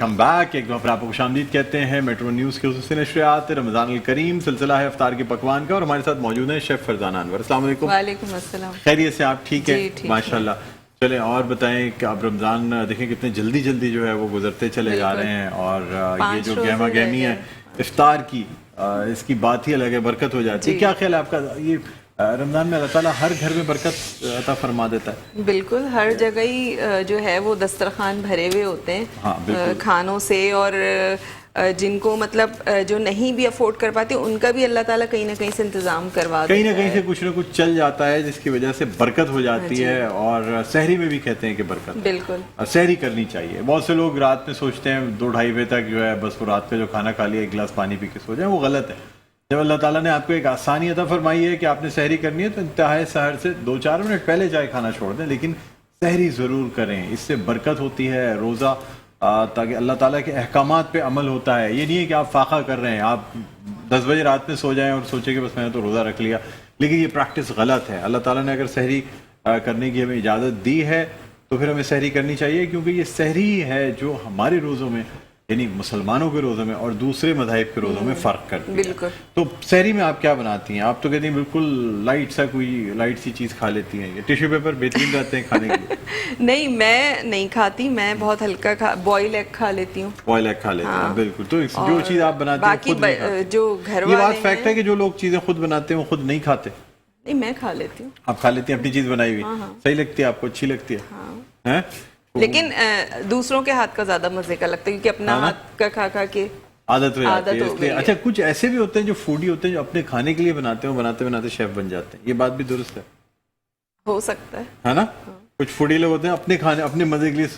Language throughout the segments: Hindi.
Welcome back. एक बार आपको खुशामदीद कहते हैं। मेट्रो न्यूज़ के खुसूसी नशरियात रमज़ान अल करीम सिलसिला है इफ्तार के पकवान का, और हमारे साथ मौजूद है शेफ़ फरजाना अनवर। अस्सलाम वालेकुम। वालेकुम अस्सलाम। खैरियत से आप ठीक है? ठीक माशाल्लाह। चलें और बताएं कि अब रमज़ान देखें कितने जल्दी जल्दी जो है वो गुजरते चले जा रहे हैं, और ये जो गहमा गहमी है इफ्तार की, इसकी बात ही अलग है, बरकत हो जाती है। क्या ख्याल है आपका? ये रमज़ान में अल्लाह ताला हर घर में बरकत अता फरमा देता है। बिल्कुल, हर जगह ही जो है वो दस्तरखान भरे हुए होते हैं। हाँ, खानों से, और जिनको मतलब जो नहीं भी अफोर्ड कर पाते उनका भी अल्लाह ताला कहीं ना कहीं से इंतजाम करवा देता है। कहीं ना कहीं से कुछ ना कुछ चल जाता है जिसकी वजह से बरकत हो जाती है। और सहरी में भी कहते हैं कि बरकत, बिल्कुल सहरी करनी चाहिए। बहुत से लोग रात में सोचते हैं 2-2:30 बजे तक जो है बस वो रात का जो खाना खा लिया, एक गिलास पानी पी के सो जाए, वो गलत है। जब अल्लाह ताला ने आपको एक आसानी अता फरमाई है कि आपने सहरी करनी है, तो इंतहाए सहर से 2-4 मिनट पहले चाहे खाना छोड़ दें, लेकिन सहरी ज़रूर करें। इससे बरकत होती है, रोज़ा ताकि अल्लाह ताला के अहकामात पे अमल होता है। ये नहीं है कि आप फाका कर रहे हैं, आप 10 बजे रात में सो जाएं और सोचें कि बस मैंने तो रोज़ा रख लिया, लेकिन ये प्रैक्टिस गलत है। अल्लाह ताला ने अगर सहरी करने की हमें इजाज़त दी है तो फिर हमें सहरी करनी चाहिए, क्योंकि ये सहरी है जो हमारे रोज़ों में, यानी मुसलमानों के रोज़ों में और दूसरे मज़ाहिब के रोज़ों में फ़र्क करती है। बिल्कुल। तो सहरी में आप क्या बनाती हैं? आप तो कहती हैं बिल्कुल लाइट सी चीज़ खा लेती हैं। ये टिश्यू पेपर बेहतरीन रहते हैं खाने के लिए। नहीं, मैं नहीं खाती, मैं बहुत हल्का बॉयल एग खा लेती हूँ। बॉयल एग खा लेते हैं, बिल्कुल। तो जो चीज़ आप बनाते हैं बाकी खुद नहीं खाते। जो घर ये वाले बात फैक्ट है कि जो लोग चीज़ें खुद बनाते हैं वो खुद नहीं खाते। नहीं, मैं खा लेती हूँ। आप खा लेती हैं अपनी चीज़ बनाई हुई? सही लगती है आपको? अच्छी लगती है? हैं? लेकिन दूसरों के हाथ का ज्यादा मजे का लगता है, क्योंकि अपना हाथ का खा खा के आदत हो जाती है, हो इसलिए। गई अच्छा, कुछ ऐसे भी होते हैं जो फूडी होते हैं, जो अपने खाने के लिए बनाते हैं, बनाते बनाते शेफ बन जाते हैं। ये बात भी दुरुस्त हो सकता है ना? कुछ फूडी लोग होते हैं अपने खाने, अपने मजे के लिए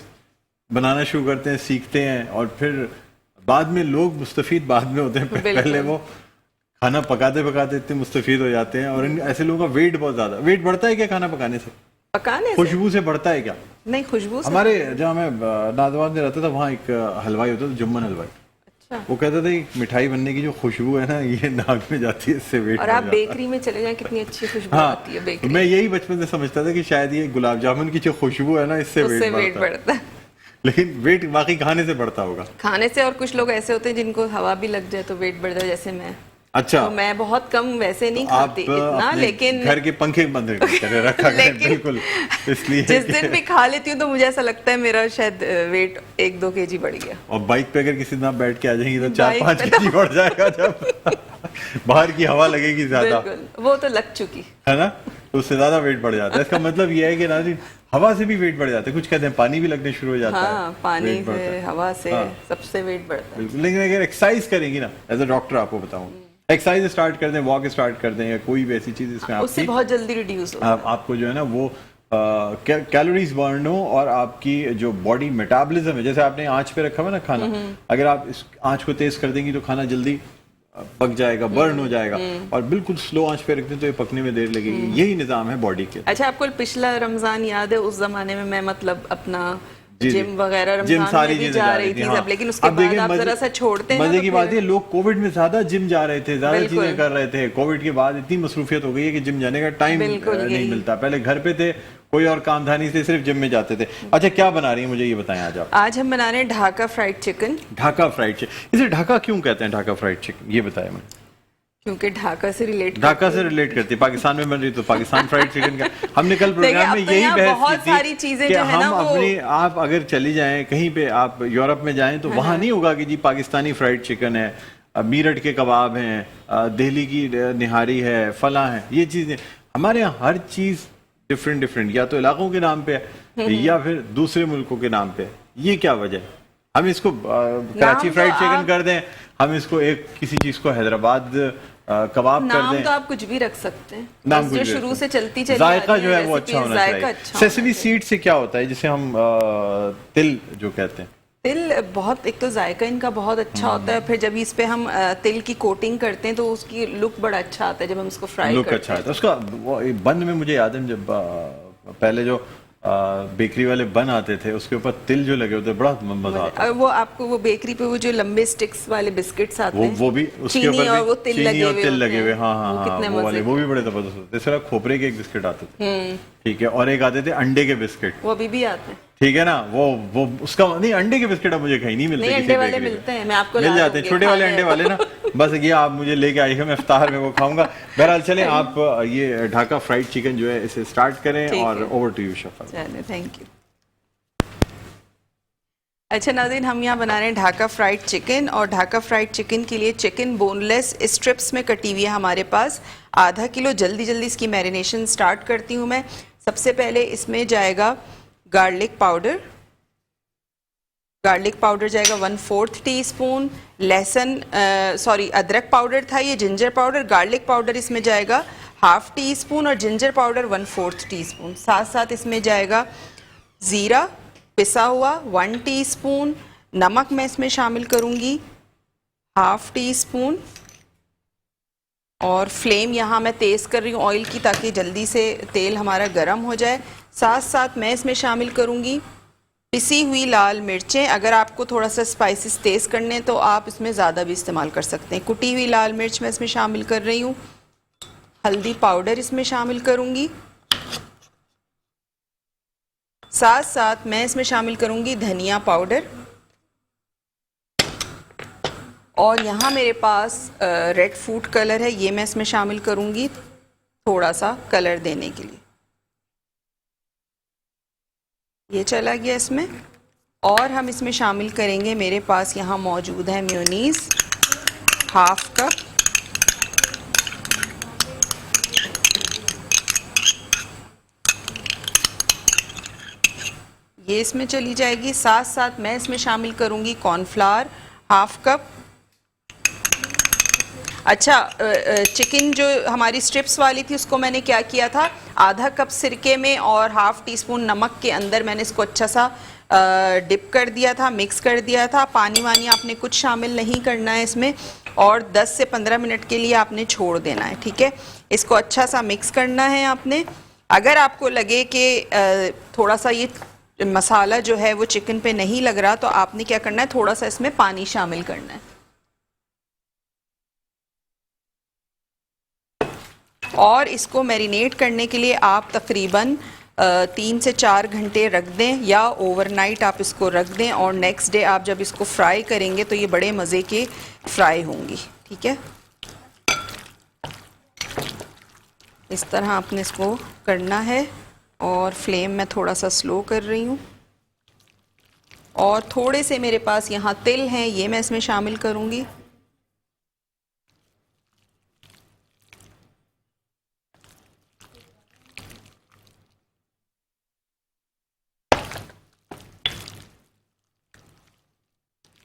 बनाना शुरू करते हैं, सीखते हैं, और फिर बाद में लोग मुस्तफीद बाद में होते हैं। पहले वो खाना पकाते पकाते इतने मुस्तफीद हो जाते हैं। और ऐसे लोगों का वेट बहुत ज्यादा, वेट बढ़ता है क्या खाना पकाने से? खुशबू से बढ़ता है क्या? नहीं, खुशबू से। हमारे जहाँ मैं नाजवान में रहता था, वहाँ एक हलवाई होता था, जुम्मन हलवाई। अच्छा। वो कहता था कि मिठाई बनने की जो खुशबू है ना, ये नाक में जाती है, इससे वेट। और आप बेकरी में चले जाएं, कितनी अच्छी खुशबू आती है बेकरी। मैं यही बचपन से समझता था कि शायद ये गुलाब जामुन की जो खुशबू है ना, इससे वेट बढ़ता है। लेकिन वेट वाकई खाने से बढ़ता होगा। खाने से। और कुछ लोग ऐसे होते हैं जिनको हवा भी लग जाए तो वेट बढ़ जाए, जैसे मैं। अच्छा। तो मैं बहुत कम, वैसे नहीं खाती इतना, लेकिन घर के पंखे बंद रखा करें, बिल्कुल। इसलिए जिस दिन भी खा लेती हूँ तो मुझे ऐसा लगता है मेरा शायद वेट 1-2 kg बढ़ गया। और बाइक पे अगर किसी दिन आप बैठ के आ जाएंगी तो 4-5 kg बढ़ जाएगा, जब बाहर की हवा लगेगी ज्यादा। वो तो लग चुकी है ना, तो उससे ज्यादा वेट बढ़ जाता है। इसका मतलब यह है कि नाज़रीन, हवा से भी वेट बढ़ जाता है। कुछ कहते हैं पानी भी लगने शुरू हो जाता है। पानी से, हवा से, सबसे वेट बढ़ता है। लेकिन अगर एक्सरसाइज करेंगे ना, एज अ डॉक्टर आपको बताऊं, एक्सरसाइज स्टार्ट कर दें, वॉक स्टार्ट कर दें, या कोई भी ऐसी चीज इसमें उससे बहुत जल्दी रिड्यूस होता है। आपको जो है ना वो कैलोरीज बर्न हो, और आपकी जो बॉडी मेटाबॉलिज्म है, जैसे आपने आंच पे रखा हुआ ना खाना, अगर आप इस आंच को तेज कर देंगी तो खाना जल्दी पक जाएगा, बर्न हो जाएगा। और बिल्कुल स्लो आंच पे रखते हैं तो ये पकने में देर लगेगी। यही निजाम है बॉडी के। अच्छा, आपको पिछला रमजान याद है? उस जमाने में मैं मतलब अपना जिम वगैरह जिम रमजान सारी में भी चीजें जा रही थी सब, लेकिन उसके बाद आप जरा सा छोड़ते हैं। मजे की बात है, लोग कोविड में ज्यादा जिम जा रहे थे, ज्यादा चीजें कर रहे थे। कोविड के बाद इतनी मसरूफियत हो गई है कि जिम जाने का टाइम नहीं मिलता। पहले घर पे थे, कोई और काम था नहीं, थे सिर्फ जिम में जाते थे। अच्छा, क्या बना रही है मुझे ये बताएं आज आप? आज हम बना रहे हैं Dhaka fried chicken. Dhaka fried chicken, इसे ढाका क्यों कहते हैं, ढाका फ्राइड चिकन, ये बताया मुझे। क्योंकि ढाका से रिलेट करती है, पाकिस्तान में बन रही, तो पाकिस्तान फ्राइड चिकन का हमने कल प्रोग्राम में यही बहस की थी कि हम अपने, आप अगर चली जाएं कहीं पे, आप यूरोप में जाएं तो वहां नहीं होगा कि जी पाकिस्तानी फ्राइड चिकन है, मीरठ के कबाब हैं, दिल्ली की निहारी है, फला है। ये चीजें हमारे यहाँ हर चीज डिफरेंट, या तो इलाकों के नाम पे है या फिर दूसरे मुल्कों के नाम पे। ये क्या वजह है? हम इसको कराची फ्राइड चिकन कर दें, हम इसको एक किसी चीज को हैदराबाद कबाब कर दें। तो आप कुछ भी रख सकते हैं, नाम जो शुरू से चलती चली जायका जो है वो अच्छा होना चाहिए। सेसमी सीड से क्या होता है, जिसे हम तिल जो कहते हैं? तिल बहुत, एक तो जायका इनका बहुत अच्छा होता है, फिर जब इस पे हम तिल की कोटिंग करते हैं तो उसकी लुक बड़ा अच्छा आता है जब हम इसको फ्राई करते हैं। लुक अच्छा आता है उसका। बन में मुझे याद है जब पहले जो बेकरी वाले बन आते थे, उसके ऊपर तिल जो लगे होते, बड़ा मजा आता है। वो आपको वो बेकरी पे वो जो लंबे स्टिक्स वाले बिस्किट्स आते हैं, वो भी उसके ऊपर और वो तिल लगे हुए। हाँ, वो वाले, वो भी बड़े जबरदस्त होते थे। खोपरे के एक बिस्किट आते थे, ठीक है, और एक आते थे अंडे के बिस्किट, वो अभी भी आते हैं, ठीक है ना, वो उसका नहीं, अंडे के बिस्किट अब मुझे कहीं नहीं मिलते। नहीं, किसी अंडे वाले बेकरी में मिलते हैं, मैं आपको मिल ला जाते हैं, दूंगी, छोटे वाले खाने अंडे वाले ना। बस ये आप मुझे लेके आइएगा, मैं इफ्तार में वो खाऊंगा। बहरहाल चलें, आप ये ढाका फ्राइड चिकन जो है इसे स्टार्ट करें, ठीक और है। Over to you Shafa. चलिए, थैंक यू। अच्छा नाज़रीन, हम यहाँ बना रहे हैं ढाका फ्राइड चिकन, और ढाका फ्राइड चिकन के लिए चिकन बोनलेस स्ट्रिप्स में कटी हुई है हमारे पास आधा किलो। जल्दी जल्दी इसकी मैरिनेशन स्टार्ट करती हूँ मैं। सबसे पहले इसमें जाएगा गार्लिक पाउडर। गार्लिक पाउडर जाएगा 1/4 टीस्पून। लहसुन अदरक पाउडर था ये, जिंजर पाउडर। गार्लिक पाउडर इसमें जाएगा 1/2 टीस्पून, और जिंजर पाउडर 1/4 टीस्पून। साथ साथ इसमें जाएगा ज़ीरा पिसा हुआ 1 टीस्पून। नमक मैं इसमें शामिल करूंगी 1/2 टीस्पून, और फ्लेम यहाँ मैं तेज़ कर रही हूँ ऑयल की, ताकि जल्दी से तेल हमारा गर्म हो जाए। साथ साथ मैं इसमें शामिल करूंगी पिसी हुई लाल मिर्चें। अगर आपको थोड़ा सा स्पाइसेस तेज़ करने तो आप इसमें ज़्यादा भी इस्तेमाल कर सकते हैं। कुटी हुई लाल मिर्च मैं इसमें शामिल कर रही हूँ। हल्दी पाउडर इसमें शामिल करूंगी। साथ साथ मैं इसमें शामिल करूंगी धनिया पाउडर, और यहाँ मेरे पास रेड फूड कलर है, ये मैं इसमें शामिल करूंगी थोड़ा सा कलर देने के लिए। ये चला गया इसमें। और हम इसमें शामिल करेंगे, मेरे पास यहाँ मौजूद है मेयोनीज़ 1/2 कप। ये इसमें चली जाएगी। साथ साथ मैं इसमें शामिल करूंगी कॉर्नफ्लावर 1/2 कप। अच्छा, चिकन जो हमारी स्ट्रिप्स वाली थी उसको मैंने क्या किया था, आधा कप सिरके में और 1/2 टीस्पून नमक के अंदर मैंने इसको अच्छा सा डिप कर दिया था, मिक्स कर दिया था। पानी वानी आपने कुछ शामिल नहीं करना है इसमें, और 10 से 15 मिनट के लिए आपने छोड़ देना है। ठीक है, इसको अच्छा सा मिक्स करना है आपने। अगर आपको लगे कि थोड़ा सा ये मसाला जो है वो चिकन पे नहीं लग रहा, तो आपने क्या करना है, थोड़ा सा इसमें पानी शामिल करना है, और इसको मैरिनेट करने के लिए आप तकरीबन 3 से 4 घंटे रख दें, या ओवरनाइट आप इसको रख दें, और नेक्स्ट डे आप जब इसको फ्राई करेंगे तो ये बड़े मज़े के फ्राई होंगी। ठीक है, इस तरह आपने इसको करना है, और फ्लेम मैं थोड़ा सा स्लो कर रही हूँ। और थोड़े से मेरे पास यहाँ तिल हैं, ये मैं इसमें शामिल करूँगी।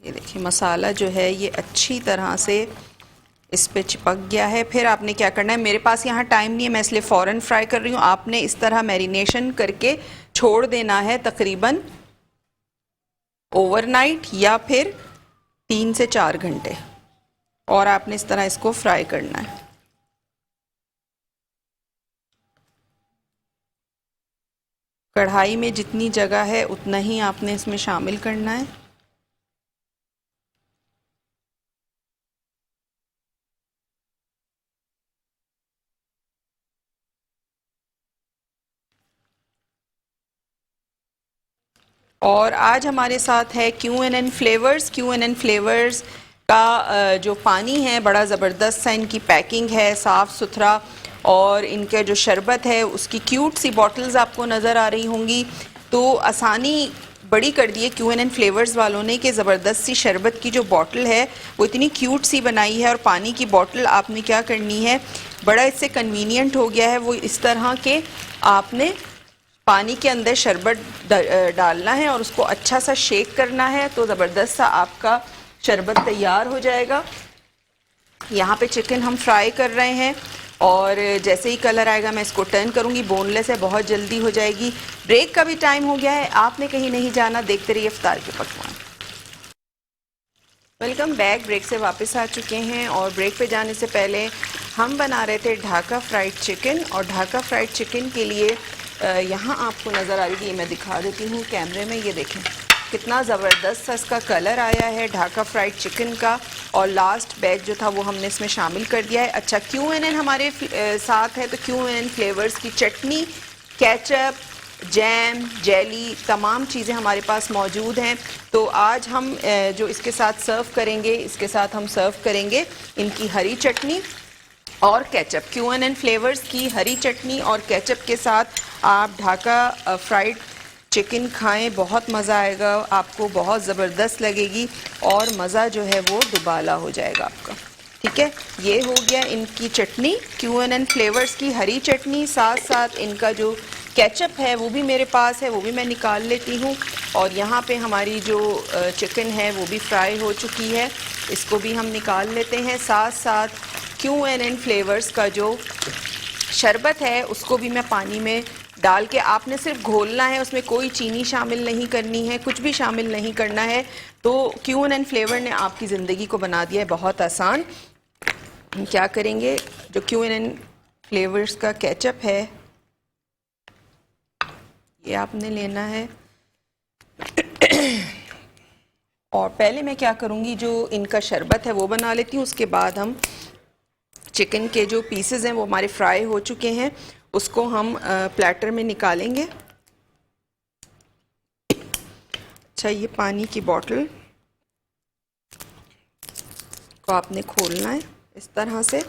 ये देखिए, मसाला जो है ये अच्छी तरह से इस पे चिपक गया है। फिर आपने क्या करना है, मेरे पास यहाँ टाइम नहीं है, मैं इसलिए फ़ौरन फ्राई कर रही हूँ। आपने इस तरह मैरिनेशन करके छोड़ देना है तकरीबन ओवरनाइट, या फिर 3 से 4 घंटे, और आपने इस तरह इसको फ्राई करना है। कढ़ाई में जितनी जगह है उतना ही आपने इसमें शामिल करना है। और आज हमारे साथ है Q&N फ्लेवर्स। Q&N फ्लेवर्स का जो पानी है बड़ा ज़बरदस्त सा, इनकी पैकिंग है साफ़ सुथरा, और इनका जो शरबत है उसकी क्यूट सी बॉटल्स आपको नज़र आ रही होंगी। तो आसानी बड़ी कर दी है Q&N फ्लेवर्स वालों ने कि ज़बरदस्त सी शरबत की जो बॉटल है वो इतनी क्यूट सी बनाई है, और पानी की बॉटल आपने क्या करनी है, बड़ा इससे कन्वीनियंट हो गया है। वो इस तरह के आपने पानी के अंदर शरबत डालना है और उसको अच्छा सा शेक करना है, तो ज़बरदस्त सा आपका शरबत तैयार हो जाएगा। यहाँ पे चिकन हम फ्राई कर रहे हैं, और जैसे ही कलर आएगा मैं इसको टर्न करूँगी। बोनलेस है, बहुत जल्दी हो जाएगी। ब्रेक का भी टाइम हो गया है, आपने कहीं नहीं जाना, देखते रहिए इफ्तार के पकवान। Welcome back. ब्रेक से वापस आ चुके हैं, और ब्रेक पे जाने से पहले हम बना रहे थे ढाका फ्राइड चिकन। और ढाका फ्राइड चिकन के लिए यहाँ आपको नज़र आ रही है, मैं दिखा देती हूँ कैमरे में, ये देखें कितना ज़बरदस्त सा इसका कलर आया है ढाका फ्राइड चिकन का। और लास्ट बैच जो था वो हमने इसमें शामिल कर दिया है। अच्छा, Q&N हमारे साथ है, तो Q&N फ्लेवर्स की चटनी, केचप, जैम, जेली, तमाम चीज़ें हमारे पास मौजूद हैं। तो आज हम जो इसके साथ सर्व करेंगे, इसके साथ हम सर्व करेंगे इनकी हरी चटनी और केचप। QNN फ्लेवर्स की हरी चटनी और केचप के साथ आप ढाका फ्राइड चिकन खाएं, बहुत मज़ा आएगा आपको, बहुत ज़बरदस्त लगेगी और मज़ा जो है वो दुबाला हो जाएगा आपका। ठीक है, ये हो गया इनकी चटनी, QNN फ्लेवर्स की हरी चटनी। साथ साथ इनका जो केचप है वो भी मेरे पास है, वो भी मैं निकाल लेती हूँ। और यहाँ पे हमारी जो चिकन है वो भी फ्राई हो चुकी है, इसको भी हम निकाल लेते हैं। साथ साथ QNN फ्लेवर्स का जो शरबत है उसको भी मैं पानी में डाल के, आपने सिर्फ घोलना है, उसमें कोई चीनी शामिल नहीं करनी है, कुछ भी शामिल नहीं करना है। तो QNN फ्लेवर ने आपकी ज़िंदगी को बना दिया है बहुत आसान। हम क्या करेंगे, जो QNN फ्लेवर्स का केचप है ये आपने लेना है और पहले मैं क्या करूँगी, जो इनका शरबत है वो बना लेती हूँ। उसके बाद हम चिकन के जो पीसेस हैं वो हमारे फ्राई हो चुके हैं, उसको हम प्लेटर में निकालेंगे। अच्छा, ये पानी की बोतल को आपने खोलना है इस तरह से।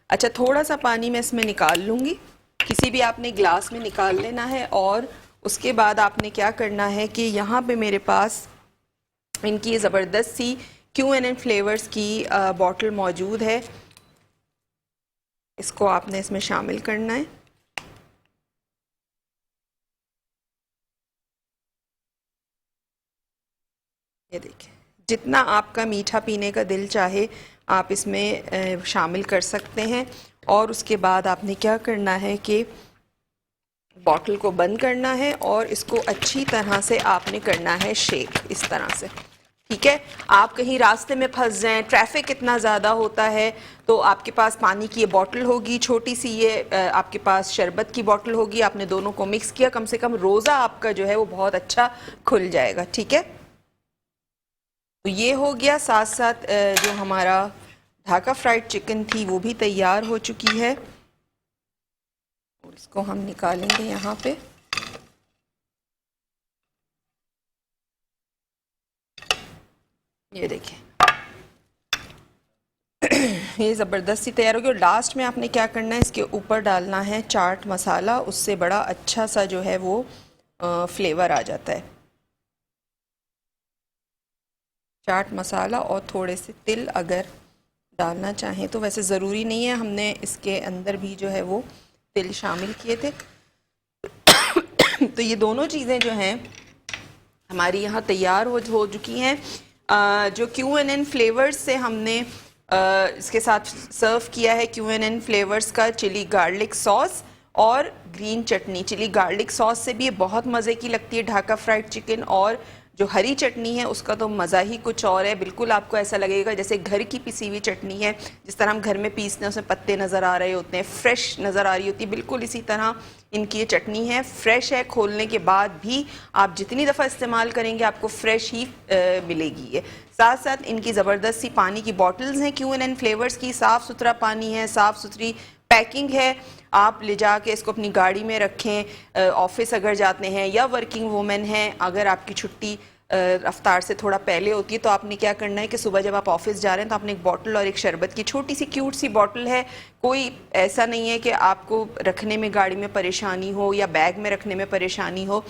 अच्छा, थोड़ा सा पानी मैं इसमें निकाल लूँगी, किसी भी आपने ग्लास में निकाल लेना है। और उसके बाद आपने क्या करना है कि यहाँ पे मेरे पास इनकी ज़बरदस्त सी QNN फ्लेवर्स की बोतल मौजूद है, इसको आपने इसमें शामिल करना है। ये देखिए, जितना आपका मीठा पीने का दिल चाहे आप इसमें शामिल कर सकते हैं। और उसके बाद आपने क्या करना है कि बॉटल को बंद करना है और इसको अच्छी तरह से आपने करना है शेक, इस तरह से। ठीक है, आप कहीं रास्ते में फंस जाएं, ट्रैफिक इतना ज़्यादा होता है, तो आपके पास पानी की ये बॉटल होगी छोटी सी, ये आपके पास शरबत की बॉटल होगी, आपने दोनों को मिक्स किया, कम से कम रोज़ा आपका जो है वो बहुत अच्छा खुल जाएगा। ठीक है, तो ये हो गया। साथ साथ जो हमारा ढाका फ्राइड चिकन थी वो भी तैयार हो चुकी है और इसको हम निकालेंगे यहाँ पे। ये देखिए, ये ज़बरदस्त सी तैयार होगी। और लास्ट में आपने क्या करना है, इसके ऊपर डालना है चाट मसाला, उससे बड़ा अच्छा सा जो है वो फ्लेवर आ जाता है। चाट मसाला और थोड़े से तिल अगर डालना चाहें तो, वैसे ज़रूरी नहीं है, हमने इसके अंदर भी जो है वो तिल शामिल किए थे। तो ये दोनों चीज़ें जो हैं हमारी यहाँ तैयार हो चुकी हैं। जो QNN फ्लेवर्स से हमने इसके साथ सर्व किया है, QNN फ्लेवर्स का चिली गार्लिक सॉस और ग्रीन चटनी। चिली गार्लिक सॉस से भी ये बहुत मज़े की लगती है ढाका फ्राइड चिकन, और जो हरी चटनी है उसका तो मज़ा ही कुछ और है। बिल्कुल आपको ऐसा लगेगा जैसे घर की पिसी हुई चटनी है, जिस तरह हम घर में पीसते हैं उसमें पत्ते नज़र आ रहे होते हैं, फ्रेश नज़र आ रही होती है, बिल्कुल इसी तरह इनकी ये चटनी है। फ्रेश है, खोलने के बाद भी आप जितनी दफ़ा इस्तेमाल करेंगे आपको फ्रेश ही मिलेगी ये। साथ साथ इनकी ज़बरदस्त सी पानी की बॉटल्स हैं QNN फ्लेवर्स की, साफ़ सुथरा पानी है, साफ़ सुथरी पैकिंग है। आप ले जाके इसको अपनी गाड़ी में रखें, ऑफिस अगर जाते हैं या वर्किंग वूमेन हैं, अगर आपकी छुट्टी रफ्तार से थोड़ा पहले होती है तो आपने क्या करना है कि सुबह जब आप ऑफिस जा रहे हैं तो आपने एक बॉटल और एक शरबत की छोटी सी क्यूट सी बॉटल है, कोई ऐसा नहीं है कि आपको रखने में गाड़ी में परेशानी हो या बैग में रखने में परेशानी हो,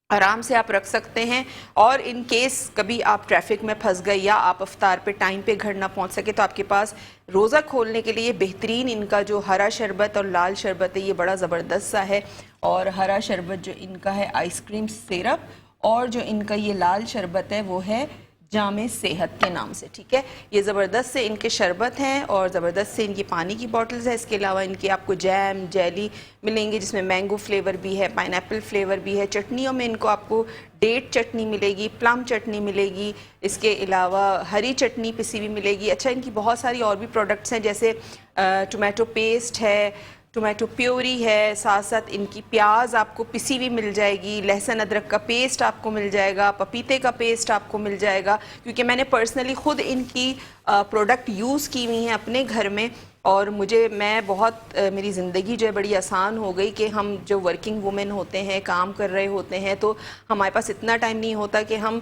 आराम से आप रख सकते हैं। और इन केस कभी आप ट्रैफिक में फंस गए या आप अफ्तार पे टाइम पे घर ना पहुंच सके तो आपके पास रोज़ा खोलने के लिए बेहतरीन इनका जो हरा शरबत और लाल शरबत है ये बड़ा ज़बरदस्त सा है। और हरा शरबत जो इनका है आइसक्रीम सिरप, और जो इनका ये लाल शरबत है वो है जामे सेहत के नाम से। ठीक है, ये ज़बरदस्त से इनके शरबत हैं और ज़बरदस्त से इनकी पानी की बॉटल्स है। इसके अलावा इनके आपको जैम, जेली मिलेंगे जिसमें मैंगो फ्लेवर भी है, पाइनएप्पल फ्लेवर भी है। चटनियों में इनको आपको डेट चटनी मिलेगी, प्लम चटनी मिलेगी, इसके अलावा हरी चटनी पिसी हुई मिलेगी। अच्छा, इनकी बहुत सारी और भी प्रोडक्ट्स हैं, जैसे टोमेटो पेस्ट है, टोमेटो प्योरी है, साथ साथ इनकी प्याज आपको पिसी हुई मिल जाएगी, लहसुन अदरक का पेस्ट आपको मिल जाएगा, पपीते का पेस्ट आपको मिल जाएगा। क्योंकि मैंने पर्सनली ख़ुद इनकी प्रोडक्ट यूज़ की हुई हैं अपने घर में, और मैं बहुत मेरी ज़िंदगी जो है बड़ी आसान हो गई कि हम जो वर्किंग वुमेन होते हैं, काम कर रहे होते हैं, तो हमारे पास इतना टाइम नहीं होता कि हम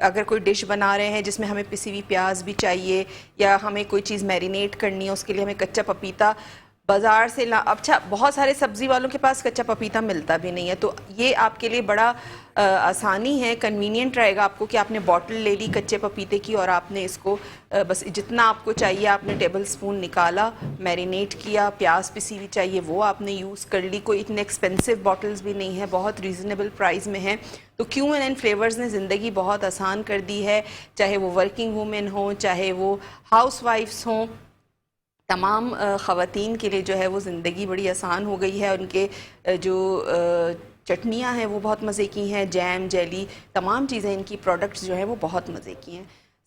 अगर कोई डिश बना रहे हैं जिसमें हमें पिसी हुई प्याज भी चाहिए या हमें कोई चीज़ मैरिनेट करनी है, उसके लिए हमें कच्चा पपीता बाज़ार से अच्छा, बहुत सारे सब्ज़ी वालों के पास कच्चा पपीता मिलता भी नहीं है, तो ये आपके लिए बड़ा आसानी है, कन्वीनियंट रहेगा आपको कि आपने बॉटल ले ली कच्चे पपीते की और आपने इसको बस जितना आपको चाहिए आपने टेबल स्पून निकाला, मैरिनेट किया, प्याज पिसी हुई चाहिए वो आपने यूज़ कर ली। कोई इतने एक्सपेंसिव बॉटल्स भी नहीं है, बहुत रीज़नेबल प्राइस में है। तो Q&N फ्लेवर्स ने ज़िंदगी बहुत आसान कर दी है, चाहे वो वर्किंग वुमेन हो, चाहे वो हाउस वाइफ्स हों, तमाम ख़वातीन के लिए जो है वो ज़िंदगी बड़ी आसान हो गई है। उनके जो चटनियाँ हैं वो बहुत मज़े की हैं, जैम, जेली, तमाम चीज़ें, इनकी प्रोडक्ट्स जो हैं वो बहुत मज़े की हैं।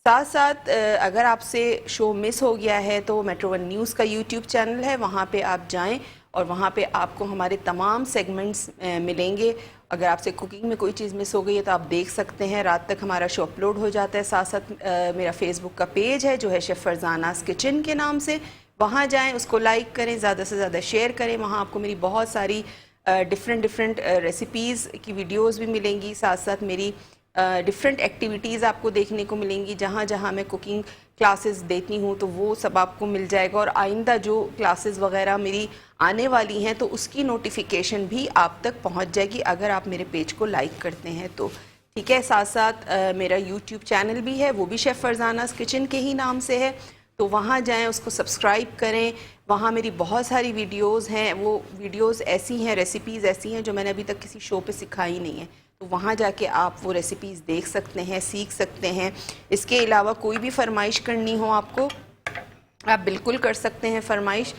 साथ साथ अगर आपसे शो मिस हो गया है तो मेट्रो 1 न्यूज़ का यूट्यूब चैनल है, वहाँ पे आप जाएं और वहाँ पे आपको हमारे तमाम सेगमेंट्स मिलेंगे। अगर आपसे कुकिंग में कोई चीज़ मिस हो गई है तो आप देख सकते हैं, रात तक हमारा शो अपलोड हो जाता है। साथ साथ मेरा फेसबुक का पेज है जो है शेफ़ फरजानास किचन के नाम से, वहाँ जाएं, उसको लाइक करें, ज़्यादा से ज़्यादा शेयर करें। वहाँ आपको मेरी बहुत सारी डिफरेंट रेसिपीज़ की वीडियोस भी मिलेंगी, साथ साथ मेरी डिफरेंट एक्टिविटीज़ आपको देखने को मिलेंगी। जहाँ जहाँ मैं कुकिंग क्लासेस देती हूँ तो वो सब आपको मिल जाएगा, और आइंदा जो क्लासेस वगैरह मेरी आने वाली हैं तो उसकी नोटिफिकेशन भी आप तक पहुँच जाएगी अगर आप मेरे पेज को लाइक करते हैं तो, ठीक है। साथ साथ मेरा यूट्यूब चैनल भी है, वो भी शेफ़ फरजानास किचन के ही नाम से है, तो वहाँ जाएं, उसको सब्सक्राइब करें। वहाँ मेरी बहुत सारी वीडियोस हैं, वो वीडियोस ऐसी हैं, रेसिपीज़ ऐसी हैं जो मैंने अभी तक किसी शो पे सिखाई नहीं है, तो वहाँ जाके आप वो रेसिपीज़ देख सकते हैं, सीख सकते हैं। इसके अलावा कोई भी फरमाइश करनी हो आपको, आप बिल्कुल कर सकते हैं फरमाइश।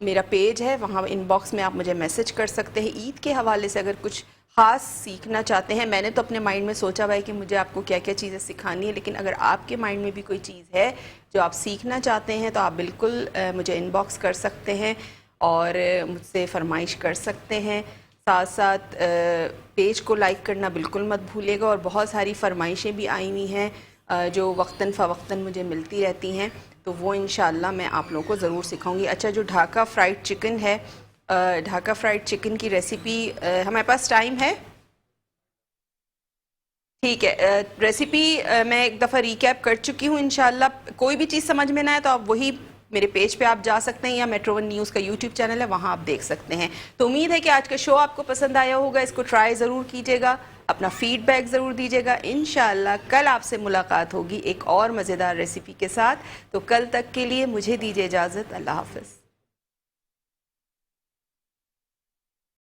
मेरा पेज है, वहाँ इनबॉक्स में आप मुझे मैसेज कर सकते हैं। ईद के हवाले से अगर कुछ ख़ास सीखना चाहते हैं, मैंने तो अपने माइंड में सोचा हुआ है कि मुझे आपको क्या क्या चीज़ें सिखानी है, लेकिन अगर आपके माइंड में भी कोई चीज़ है जो आप सीखना चाहते हैं तो आप बिल्कुल मुझे इनबॉक्स कर सकते हैं और मुझसे फरमाइश कर सकते हैं। साथ साथ पेज को लाइक करना बिल्कुल मत भूलिएगा, और बहुत सारी फरमाइशें भी आई हुई हैं जो वक्तन फ़वक्तन मुझे मिलती रहती हैं, तो वो इंशाअल्लाह मैं आप लोगों को ज़रूर सिखाऊंगी। अच्छा, जो ढाका फ्राइड चिकन है, ढाका फ्राइड चिकन की रेसिपी, हमारे पास टाइम है, ठीक है। रेसिपी मैं एक दफ़ा रिकैप कर चुकी हूँ। इंशाल्लाह कोई भी चीज़ समझ में ना आए तो आप वही मेरे पेज पे आप जा सकते हैं, या मेट्रो 1 न्यूज़ का यूट्यूब चैनल है, वहाँ आप देख सकते हैं। तो उम्मीद है कि आज का शो आपको पसंद आया होगा, इसको ट्राई ज़रूर कीजिएगा, अपना फीडबैक ज़रूर दीजिएगा। इंशाल्लाह कल आपसे मुलाकात होगी एक और मज़ेदार रेसिपी के साथ, तो कल तक के लिए मुझे दीजिए इजाज़त। अल्लाह हाफ़िज़।